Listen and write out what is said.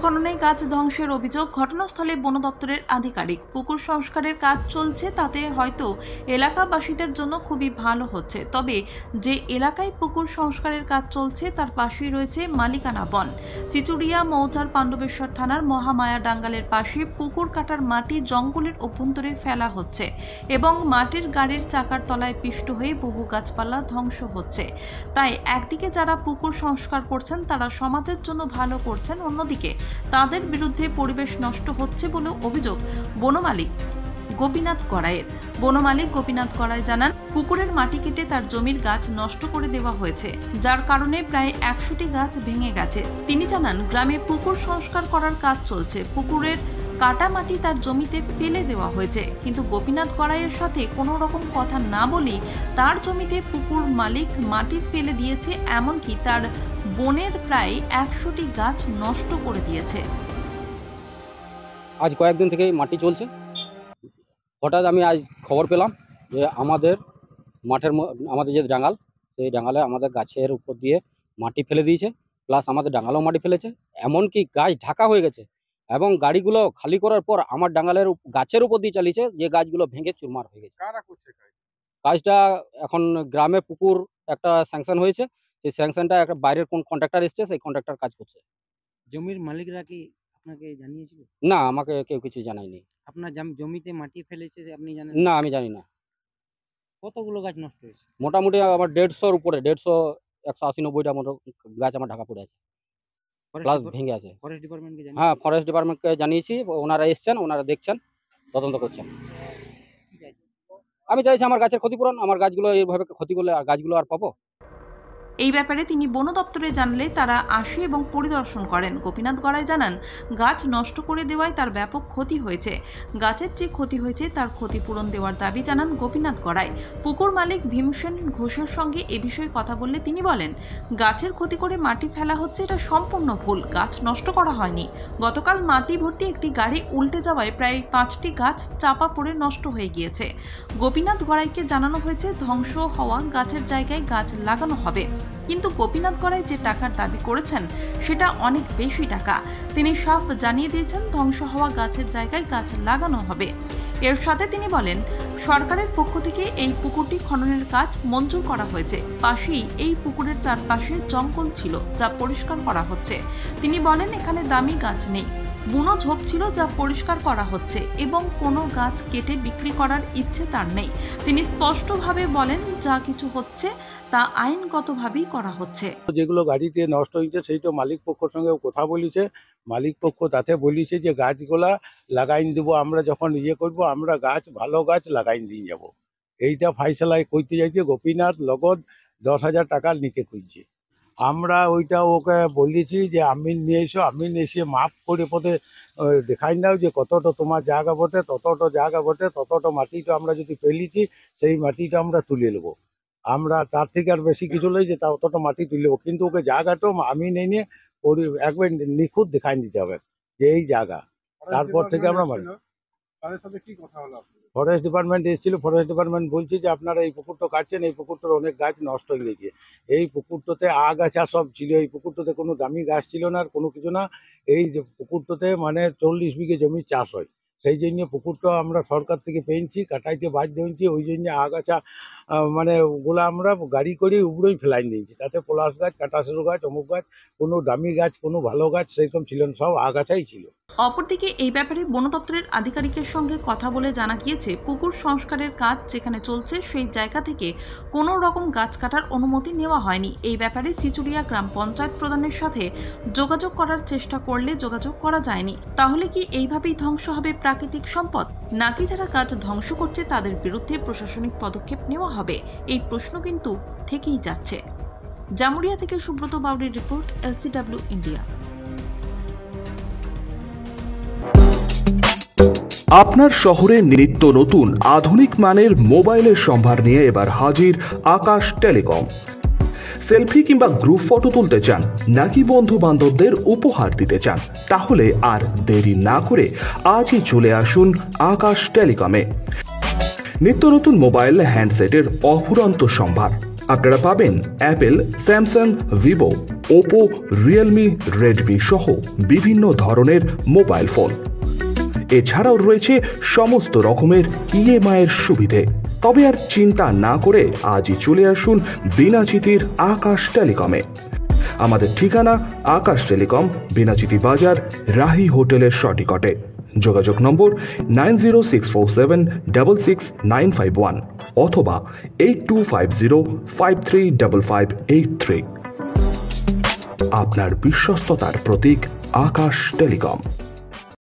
খননে গাছ ধ্বংসের অভিযোগ, ঘটনাস্থলে বন দপ্তরের আধিকারিক। পুকুর সংস্কারের কাজ চলছে, তাতে হয়তো এলাকাবাসীদের জন্য খুবই ভালো হচ্ছে, তবে যে এলাকায় পুকুর সংস্কারের কাজ চলছে তার পাশেই রয়েছে মালিকানা বন। চিচুড়িয়া মৌজার পাণ্ডবেশ্বর থানার মহামায়া ডাঙ্গালের পাশে পুকুর কাটার মাটি জঙ্গলের অভ্যন্তরে ফেলা হচ্ছে এবং মাটির গাড়ির চাকার তলায় পিষ্ট হয়ে বহু গাছপালা ধ্বংস হচ্ছে। তাই একদিকে যারা পুকুর সংস্কার করছেন তারা সমাজের জন্য ভালো করছেন, অন্যদিকে তাদের বিরুদ্ধে পরিবেশ নষ্ট হচ্ছে বলে অভিযোগ বনমালিক গোপীনাথ গড়াইয়ের। বনমালিক গোপীনাথ গড়াই জানান, পুকুরের মাটি কেটে তার জমির গাছ নষ্ট করে দেওয়া হয়েছে, যার কারণে প্রায় 100টি গাছ ভেঙে গেছে। তিনি জানান, গ্রামে পুকুর সংস্কার করার কাজ চলছে, পুকুরের কাটা মাটি তার জমিতে ফেলে দেওয়া হয়েছে, কিন্তু গোপীনাথ গড়াইয়ের সাথে কোনো রকম কথা না বলেই তার জমিতে পুকুর মালিক মাটি ফেলে দিয়েছে, এমনকি তার বনের প্রায় 100টি গাছ নষ্ট করে দিয়েছে। আজ কয়েকদিন থেকেই মাটি চলছে। হঠাৎ আমি আজ খবর পেলাম যে আমাদের আমাদের যে ডাঙ্গাল, সেই ডাঙ্গালে আমাদের গাছের উপর দিয়ে মাটি ফেলে দিয়েছে, প্লাস আমাদের ডাঙ্গালেও মাটি ফেলেছে, এমনকি গাছ ঢাকা হয়ে গেছে এবং গাড়িগুলো খালি করার পর আমার ডাঙ্গালের গাছের উপর দিয়ে চালিয়েছে, যে গাছগুলো ভেঙে চুরমার হয়ে গেছে। কাজটা এখন গ্রামে পুকুর একটা স্যাংশন হয়েছে, সেই স্যাংশনটা একটা বাইরের কোন কন্ট্রাক্টর এসছে, সেই কন্ট্রাক্টর কাজ করছে। জমির মালিকরা কি আপনাকে জানিয়েছিল? না, আমাকে কেউ কিছু জানায়নি। আপনার জমিতে মাটি ফেলেছে আপনি জানেন? না, আমি জানি না। কতগুলো গাছ নষ্ট হয়েছে? মোটামুটি আমার 150-র উপরে, 150, 180-90টা মতো গাছ আমার ঢাকা পড়ে আছে, প্লাস ভেঙে আছে। ফরেস্ট ডিপার্টমেন্টকে জানিয়েছেন? হ্যাঁ, ফরেস্ট ডিপার্টমেন্টকে জানিয়েছি, ওনারা এসছেন, ওনারা দেখছেন, তদন্ত করছেন। আমি চাইছি আমার গাছের ক্ষতিপূরণ। আমার গাছগুলো এইভাবে ক্ষতি করলে আর গাছগুলো আর পাবো? এই ব্যাপারে তিনি বন দপ্তরে জানলে তারা আসে এবং পরিদর্শন করেন। গোপীনাথ গড়াই জানান, গাছ নষ্ট করে দেওয়ায় তার ব্যাপক ক্ষতি হয়েছে। গাছের যে ক্ষতি হয়েছে তার ক্ষতিপূরণ দেওয়ার দাবি জানান গোপীনাথ গড়াই। পুকুর মালিক ভীমসেন ঘোষের সঙ্গে এ বিষয়ে কথা বললে তিনি বলেন, গাছের ক্ষতি করে মাটি ফেলা হচ্ছে, এটা সম্পূর্ণ ভুল, গাছ নষ্ট করা হয়নি। গতকাল মাটি ভর্তি একটি গাড়ি উল্টে যাওয়ায় প্রায় 5টি গাছ চাপা পড়ে নষ্ট হয়ে গিয়েছে। গোপীনাথ গড়াইকে জানানো হয়েছে ধ্বংস হওয়া গাছের জায়গায় গাছ লাগানো হবে, কিন্তু গোপীনাথ গড়াই যে টাকার দাবি করেছেন সেটা অনেক বেশি টাকা। তিনি সাফ জানিয়ে দিয়েছেন, ধ্বংস হওয়া গাছের জায়গায় গাছ লাগানো হবে। এর সাথে তিনি বলেন, সরকারের পক্ষ থেকে এই পুকুরটি খননের কাজ মঞ্জুর করা হয়েছে। পাশেই এই পুকুরের চারপাশে জঙ্গল ছিল, যা পরিষ্কার করা হচ্ছে। তিনি বলেন, এখানে দামি গাছ নেই, বুনো ঝোপ ছিল, যা পরিষ্কার করা হচ্ছে এবং কোনো গাছ কেটে বিক্রি করার ইচ্ছে তার নেই। তিনি স্পষ্টভাবে বলেন, যা কিছু হচ্ছে তা আইনগতভাবেই করা হচ্ছে। যেগুলো গাড়িতে নষ্ট হয়েছে সেইটা মালিক পক্ষের সঙ্গে কথা বলেছে, মালিক পক্ষ তাতে বলেছে যে গাছগুলা লাগাইন দেবো, আমরা যখন করব আমরা গাছ ভালো গাছ লাগাইন দিয়ে যাব। এইটা ফাইসলায় কইতে যাইছে গোপীনাথ লগদ 10,000 টাকা নিতে খুঁজছে। আমরা ওইটা ওকে বলেছি যে আমি নিয়ে এসো, আমি এসে মাপ করে পথে দেখাই দাও যে কতটা তোমার জায়গা বটে, ততটা জায়গা বটে, ততটা মাটিটা আমরা যদি ফেলেছি সেই মাটিটা আমরা তুলে নেবো। আমরা তার থেকে আর বেশি কিছু নেই যে তা অতটা মাটি তুলে নেবো, কিন্তু ওকে জায়গাটাও আমি নিয়ে একবার নিখুঁত দেখাই দিতে হবে যে এই জায়গা। তারপর থেকে আমরা ফরেস্ট ডিপার্টমেন্ট এসেছিল, ফরেস্ট ডিপার্টমেন্ট বলছে যে আপনারা এই পুকুরটা কাটছেন, এই পুকুরটার অনেক গাছ নষ্ট হয়ে গেছে। এই পুকুরটাতে আগাছা সব ছিল, এই পুকুরটাতে কোনো দামি গাছ ছিল না আর কোনো কিছু না। এই যে পুকুরটাতে মানে 40 বিঘে জমি চাষ হয়, সেই জন্য পুকুরটা আমরা সরকার থেকে পেয়েছি, কাটাইতে বাধ্য হয়েছি। ওই জন্য আগাছা মানে ওগুলো আমরা গাড়ি করে উপরেই ফেলাই নিয়েছি, তাতে পলাশ গাছ, কাটাসুরু গাছ, অমুক গাছ, কোনো দামি গাছ, কোনো ভালো গাছ সেরকম ছিল না, সব আগাছাই ছিল। অপরদিকে এই ব্যাপারে বন দপ্তরের আধিকারিকের সঙ্গে কথা বলে জানা গিয়েছে, পুকুর সংস্কারের কাজ যেখানে চলছে সেই জায়গা থেকে কোনো রকম গাছ কাটার অনুমতি নেওয়া হয়নি। এই ব্যাপারে চিচুড়িয়া গ্রাম পঞ্চায়েত প্রধানের সাথে যোগাযোগ করার চেষ্টা করলে যোগাযোগ করা যায়নি। তাহলে কি এইভাবেই ধ্বংস হবে প্রাকৃতিক সম্পদ, নাকি যারা গাছ ধ্বংস করছে তাদের বিরুদ্ধে প্রশাসনিক পদক্ষেপ নেওয়া হবে? এই প্রশ্ন কিন্তু থেকেই যাচ্ছে। জামুরিয়া থেকে সুব্রত বাউরির রিপোর্ট, LCW ইন্ডিয়া। আপনার শহরে নিত্য নতুন আধুনিক মানের মোবাইলের সম্ভার নিয়ে এবার হাজির আকাশ টেলিকম। সেলফি কিংবা গ্রুপ ফটো তুলতে চান, নাকি বন্ধু বান্ধবদের উপহার দিতে চান, তাহলে আর দেরি না করে আজই চলে আসুন আকাশ টেলিকমে। নিত্য নতুন মোবাইল হ্যান্ডসেটের অফুরন্ত সম্ভার, আপনারা পাবেন Apple, Samsung, Vivo, Oppo, Realme, Redmi সহ বিভিন্ন ধরনের মোবাইল ফোন। এছাড়াও রয়েছে সমস্ত রকমের ইএমআই এর সুবিধে। তবে আর চিন্তা না করে আজই চলে আসুন বিনাচিতির আকাশ টেলিকমে। আমাদের ঠিকানা আকাশ টেলিকম, বিনাচিতি বাজার, রাহি হোটেলের সটিকটে। যোগাযোগ নম্বর 9064766951 অথবা 8250535583। আপনার বিশ্বস্ততার প্রতীক আকাশ টেলিকম।